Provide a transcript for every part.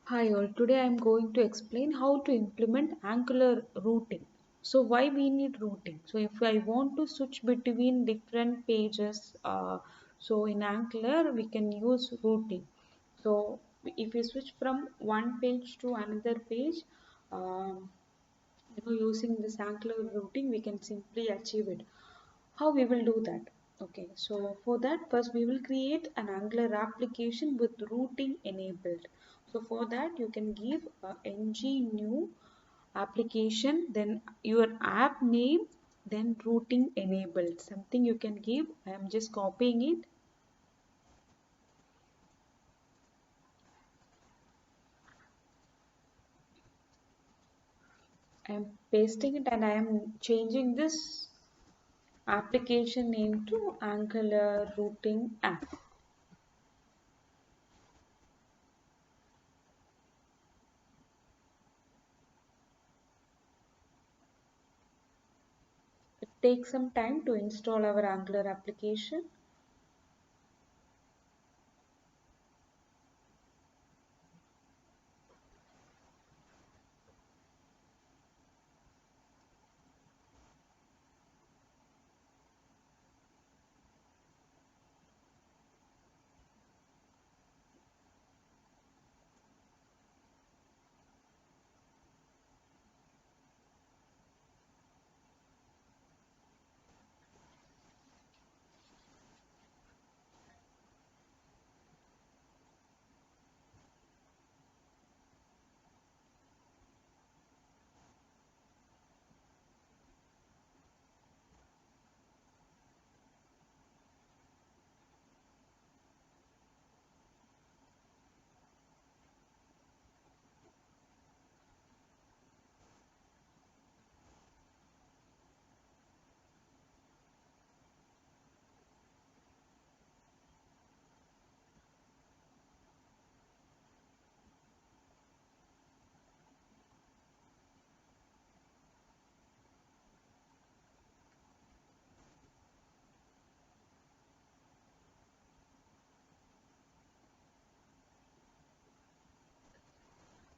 Hi all, today I am going to explain how to implement Angular routing. So why we need routing? So if I want to switch between different pages, so in Angular we can use routing. So if you switch from one page to another page, um, using this Angular routing we can simply achieve it. How we will do that? Okay, so for that first we will create an Angular application with routing enabled. So for that you can give a ng new application, then your app name, then routing enabled, something you can give. I am just copying it. I am pasting it and I am changing this application name to Angular routing app. It takes some time to install our Angular application.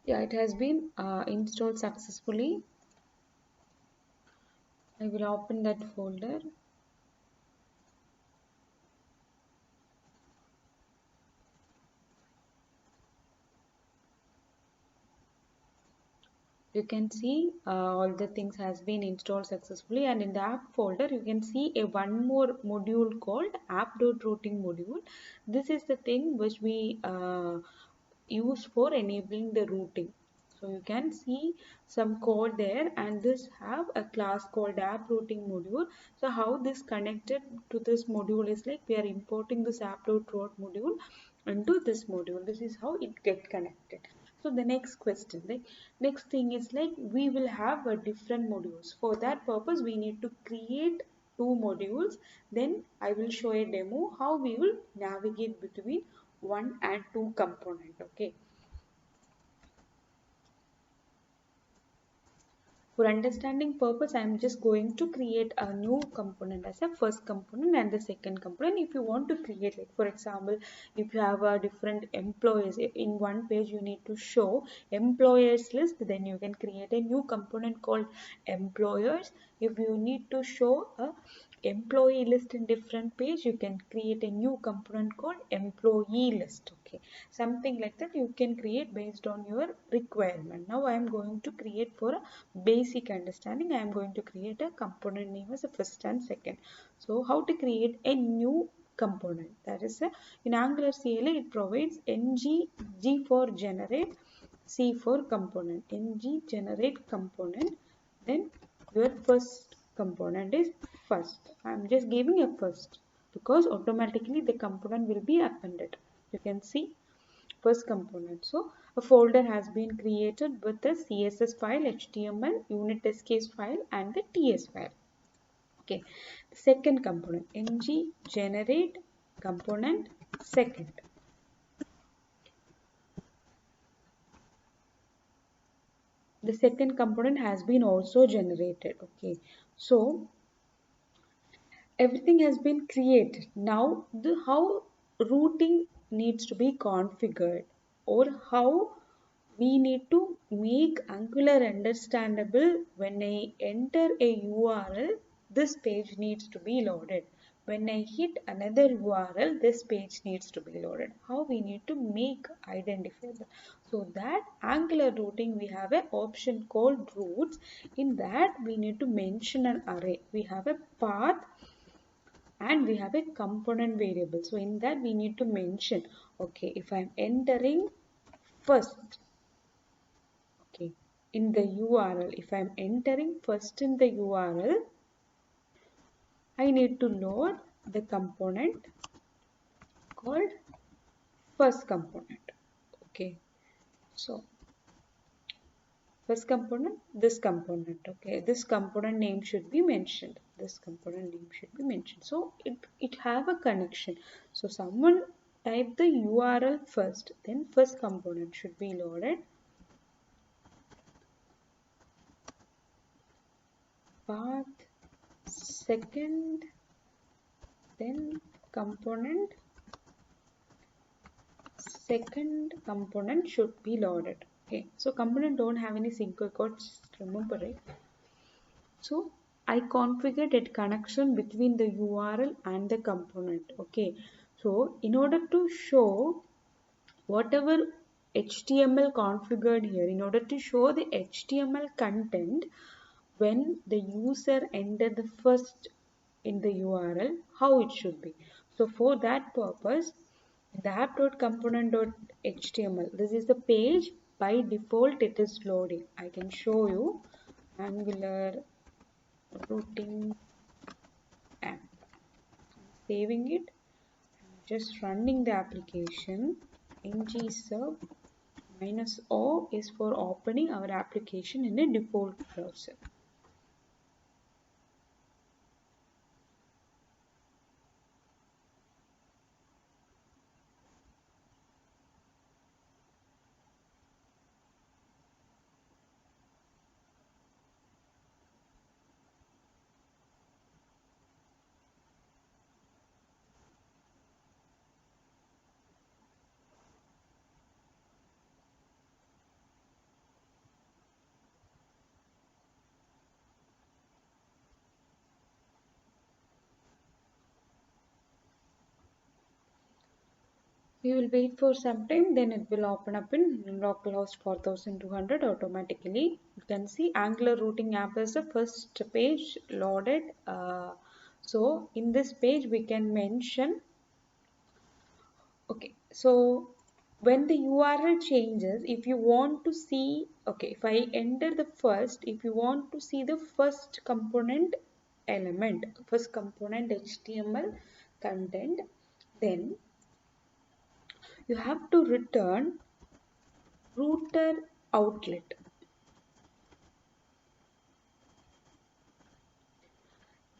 Yeah, it has been installed successfully. I will open that folder. You can see all the things has been installed successfully, and in the app folder you can see a one more module called app.routing module. This is the thing which we use for enabling the routing. So you can see some code there, and this have a class called app routing module. So how this connected to this module is like we are importing this app.route module into this module. This is how it get connected. So the next question, like next thing is like we will have a different modules. For that purpose we need to create two modules. Then I will show a demo how we will navigate between one and two component. Okay, for understanding purpose, I am just going to create a new component as a first component and the second component. If you want to create, like for example, if you have a different employees in one page, you need to show employers list, then you can create a new component called employers. If you need to show a employee list in different page, you can create a new component called employee list. Okay, something like that you can create based on your requirement. Now I am going to create for a basic understanding. I am going to create a component name as a first and second. So how to create a new component? That is in Angular CLA it provides ng g for generate, c for component. Ng generate component, then your first component is first. I am just giving a first because automatically the component will be appended. You can see first component. So a folder has been created with the CSS file, HTML, unit test case file and the TS file. Okay, second component ng generate component second. The second component has been also generated. Okay, so everything has been created. Now the how routing needs to be configured, or how we need to make Angular understandable. When I enter a URL, this page needs to be loaded. When I hit another URL, this page needs to be loaded. How we need to make identifiable? So that Angular routing, we have an option called routes. In that we need to mention an array. We have a path and we have a component variable. So in that we need to mention, okay, if I'm entering first, okay, in the URL, if I'm entering first in the URL, I need to load the component called first component. Okay, so first component, this component. Okay, this component name should be mentioned. This component name should be mentioned. So it have a connection. So someone type the URL first, then first component should be loaded. Path second, then component, second component should be loaded. Okay, so component don't have any single quotes, remember, right? So I configured a connection between the URL and the component. Okay, so in order to show whatever HTML configured here, in order to show the HTML content when the user enter the first in the URL, how it should be. So for that purpose, the app.component.html, this is the page. By default it is loading. I can show you Angular routing app. Saving it, just running the application. Ngserve -o is for opening our application in a default browser. We will wait for some time, then it will open up in localhost 4200 automatically. You can see Angular routing app is the first page loaded. So in this page we can mention, okay, so when the URL changes, if you want to see, okay, if I enter the first, if you want to see the first component element, first component HTML content, then you have to return router outlet.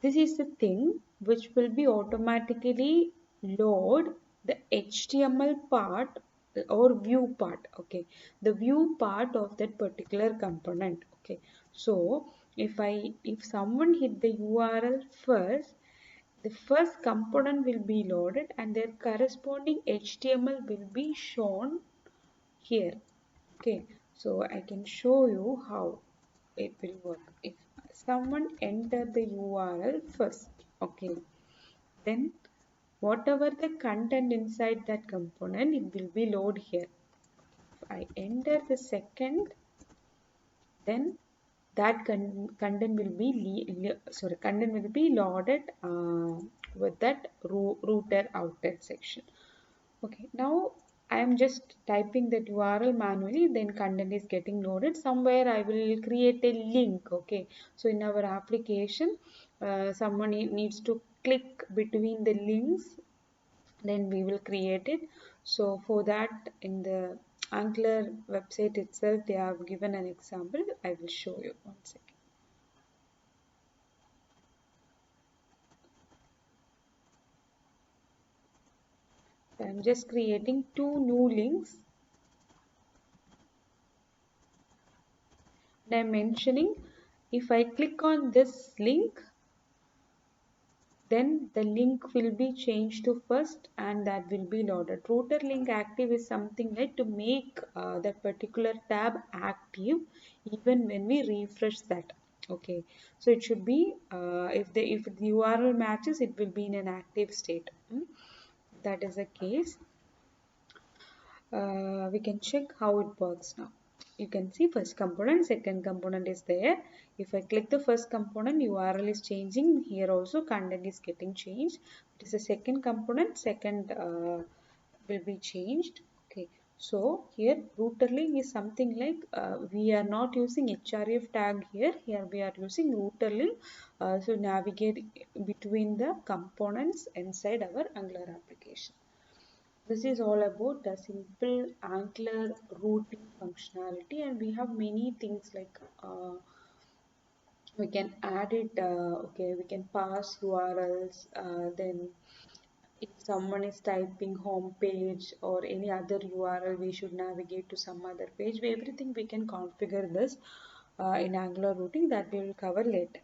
This is the thing which will be automatically load the HTML part or view part. Okay, the view part of that particular component. Okay, so if someone hit the URL first, the first component will be loaded and their corresponding HTML will be shown here. Okay, so I can show you how it will work. If someone enter the URL first, okay, then whatever the content inside that component, it will be loaded here. If I enter the second, then that content will be content will be loaded with that router outlet section. Okay, now I am just typing that URL manually, then content is getting loaded. Somewhere I will create a link. Okay, so in our application, someone needs to click between the links, then we will create it. So for that, in the Angular website itself, they have given an example. I will show you one second. So I'm just creating two new links. And I'm mentioning, if I click on this link, then the link will be changed to first and that will be loaded. Router link active is something like to make that particular tab active even when we refresh that. Okay, so it should be if the URL matches, it will be in an active state. That is the case. We can check how it works now. You can see first component, second component is there. If I click the first component, URL is changing. Here also content is getting changed. It is the second component, second will be changed. Okay, so here router link is something like we are not using href tag here. Here we are using router link to navigate between the components inside our Angular application. This is all about the simple Angular routing functionality, and we have many things like we can add it. Okay, we can pass URLs. Then, if someone is typing home page or any other URL, we should navigate to some other page. Everything we can configure this in Angular routing, that we will cover later.